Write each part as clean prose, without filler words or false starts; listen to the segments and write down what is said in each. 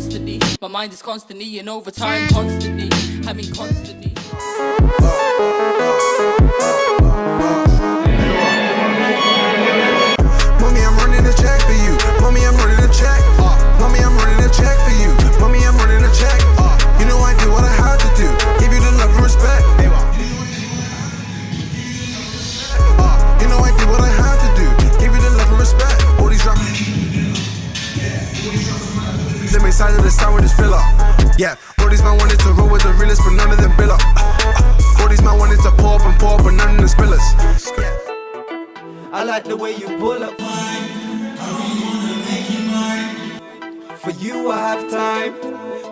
constantly. My mind is constantly in overtime, constantly. I mean, constantly. Mommy, I'm running a check for you. Mommy, I'm running a check. Mommy, I'm running a check for you. Mommy, I'm running a check. You know I do what I have to do. Give you the love and respect. You know I do what I have to do. Give you the love and respect. All these rappers. Them inside of the sound with this filler. Yeah, all these man wanted to roll with the realest, but none of them bill up. All these man wanted to pour up, but none of them spillers. I like the way you pull up. I really wanna make you mine. For you I have time.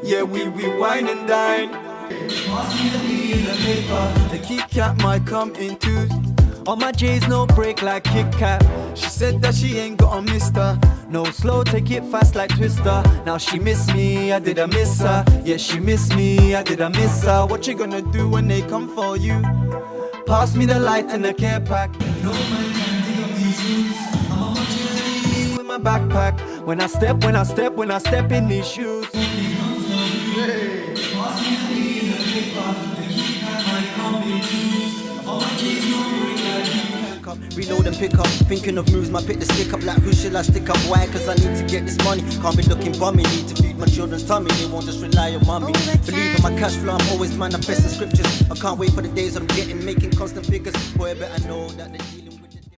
Yeah, we wine and dine. Pass me the weed and paper. The Kit Kat might come in twos. All my J's no break like Kit Kat. She said that she ain't got a mister. No slow, take it fast like Twister. Now she miss me, I did I miss her. Yeah, she miss me, I did I miss her. What you gonna do when they come for you? Pass me the light and the care pack. No man can dig up these roots. I'm on my journey with my backpack. When I step in these shoes. Hey. Pass me the weed and the paper. The Kit Kat might come in twos. All my G's no break like Kit Kat. Reload and pick up, thinking of moves, my pick the stick up. Like who should I stick up? Why? Cause I need to get this money. Can't be looking bummy, need to feed my children's tummy. They won't just rely on mommy. Believe in my cash flow, I'm always manifesting scriptures. I can't wait for the days I'm making constant figures. Boy, I better know that they're dealing